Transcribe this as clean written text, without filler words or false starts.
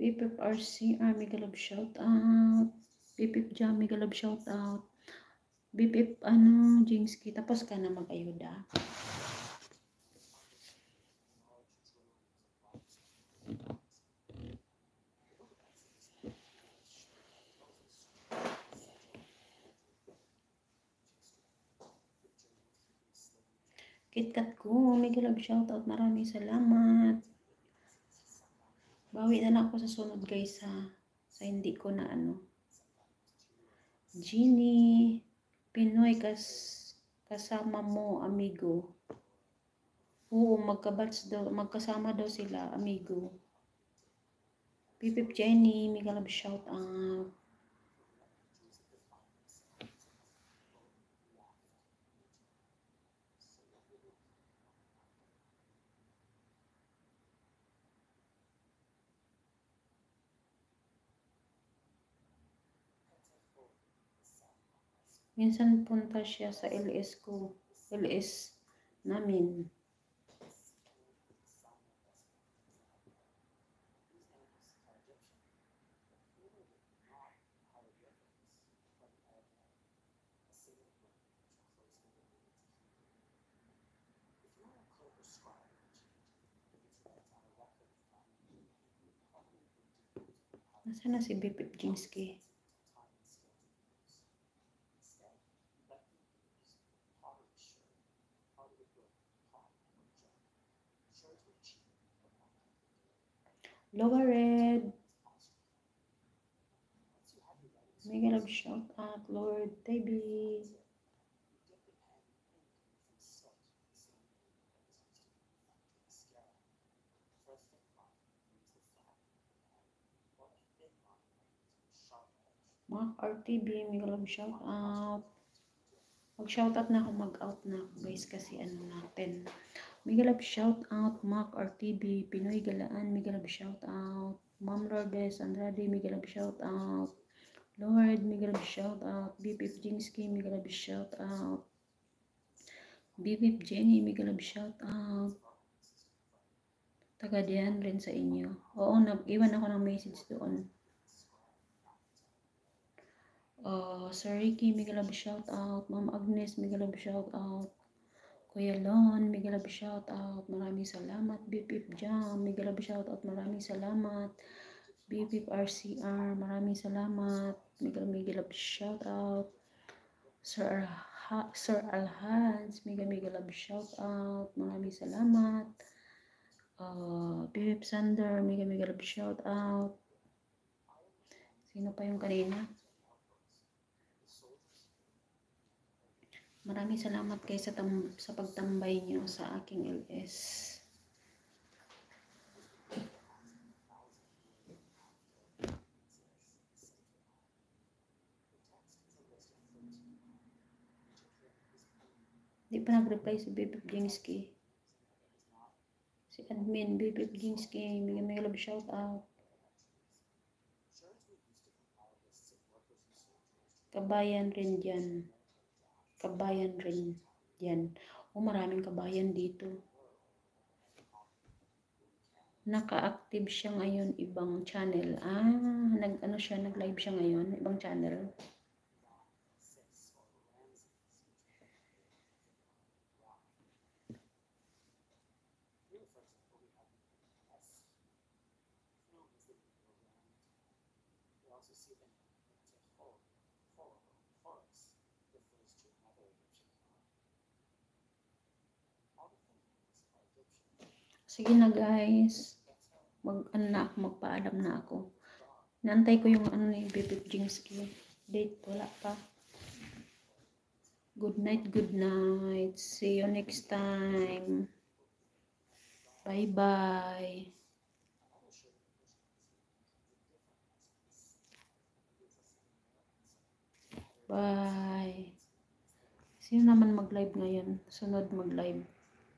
BPFRC, mega love shout out. BPF Jam, mega love shout out. BPF Jingsky, tapos ka na mag-ayuda. KitKat ko, mega love shout out. Maraming salamat. Bawi na lang ako sa sunod guys ha. Sa hindi ko na Genie, Pinoy kasama mo, amigo. Oo, magkasama daw sila, amigo. Pipip Jenny, mega love shout out. Minsan punta siya sa LS ko. LS namin. Nasaan na si Bipip Jingsky? Lower Red. Mega love shout out, Lord Baby. Mark RTB, mega love shout out. Mag-shout out na ako, mag-out na ako guys kasi natin. Mega love shout out, Mark RTB, Pinoy Galaan, mega love shout out. Ma'am Lourdes Andrade, mega love shout out. Lord, mega love shout out. BPF Jingsky, mega love shout out. BPF Jenny, mega love shout out. Taga diyan rin sa inyo. Oo, iwan ako ng message doon. Sir Ricky, mega love shout out. Ma'am Agnes, mega love shout out. Kuya Lon, mega love shout out. Maraming salamat. BPF Jam, mega love shout out. Maraming salamat. BPF RCR, maraming salamat. Mega love shout out. Sir Alhans, mega love shout out. Maraming salamat. BPF Sander, mega love shout out. Sino pa yung kanina? Maraming salamat kayo sa pagtambay niyo sa aking LS. Di pa nag-reply si Bipip Jingsky. Si admin Bipip Jingsky, mega love shout out. Kabayan rin dyan. Kabayan rin yan. Maraming kabayan dito. Naka-active siya ngayon ibang channel. Nag-live siya ngayon ibang channel. Sige na guys, magpaalam na ako. Naantay ko yung ni Bipip Jingsky. Date, wala pa. Good night, good night. See you next time. Bye-bye. Bye. Sino naman mag-live ngayon? Sunod mag-live.